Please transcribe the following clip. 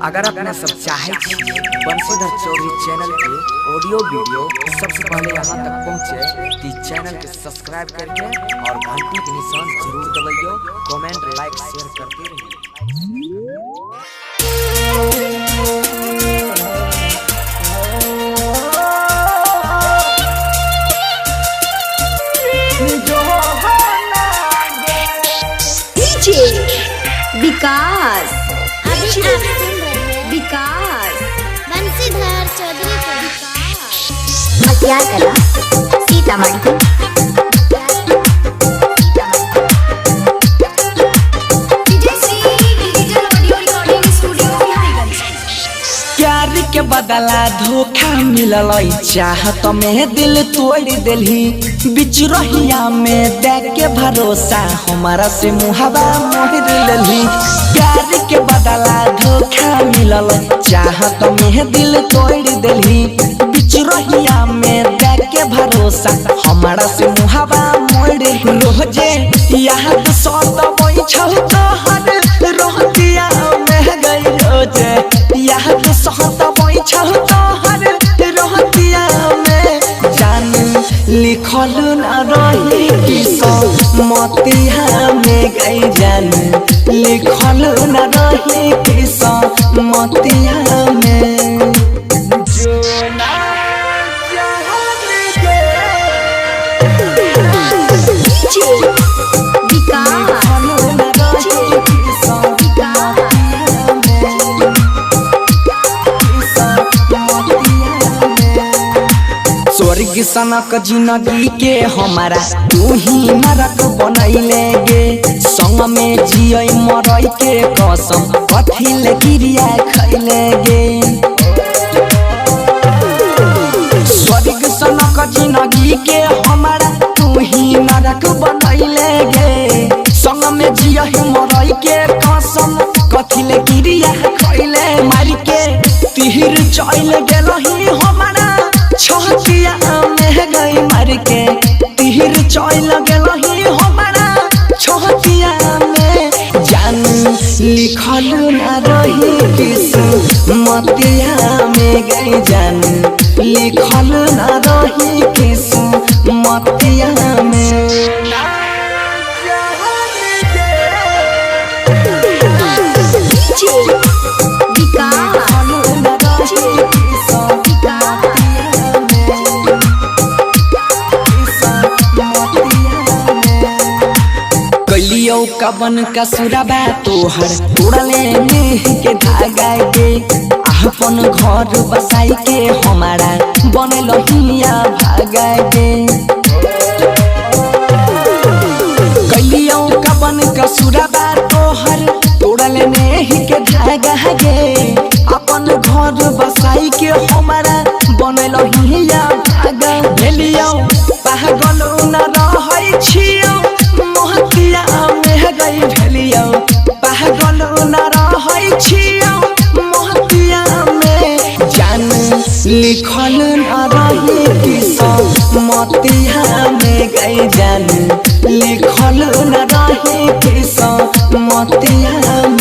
अगर अपने सब चाहे बंशीधर चौधरी चैनल के ऑडियो वीडियो सबसे पहले यहाँ तक पहुँचे तो चैनल के सब्सक्राइब करके और घंटी के निशान जरूर दबाइयो। कमेंट लाइक शेयर करते रहिए। विकास अभी आप सुन रहे हैं विकास बंशीधर चौधरी को विकास मटियार कला सीतामढ़ी। प्यार के बदला धोखा मिलल चाहत में दिल तोड़ दिलही बिच रहिया में देख के भरोसा हमारा से मुहावा मोह लेलही। प्यार के बदला धोखा मिलल चाहत में दिल तोड़ दिलही बिच रहिया में देख के भरोसा हमारा से मुहावा मोड़ रोजे याद सतावई छल तोहर रोहतिया में गई रोजे याद सतावई छल तोहर रोहतिया में जान लिखल न रही किस्मतिया में गई जान लिखल न रही किस्मतिया में जो ना स्वर्ग सनक जिंदगी के हमारा तू ही नरक बनैले गे संग में जिय मरई के कसम कथिल क्रिया खैले गे। स्वर्ग सनक जिंदगी के हमारा तू ही नरक बनैले गे संग में जिय मरई के कसम कथिल क्रिया खैले मार के तीर चल गेलही हमारा छतिया में गई मार के तीर चल गेलही हमारा छतिया में जान लिखल न रही किस्मतिया में गई जान लिखल न रही किस्मतिया में। कलियो कबन का सुराबा तोहर तोड़ले नेह के धागा गे अपन घर बसाई के हमारा बनल हिया भागा गे। कलियो कबन का सुराबा तोहर तोड़ले नेह के धागा गे अपन घर बसाई के हमारा बनल हिया भागा भेलियो पागल न रहै छियो मोहतिया में गई भेलियो पागल न रहै छियो मोहतिया में जान लिखल न रही किस्मतिया में गई जान लिखल न रही किस्मतिया में।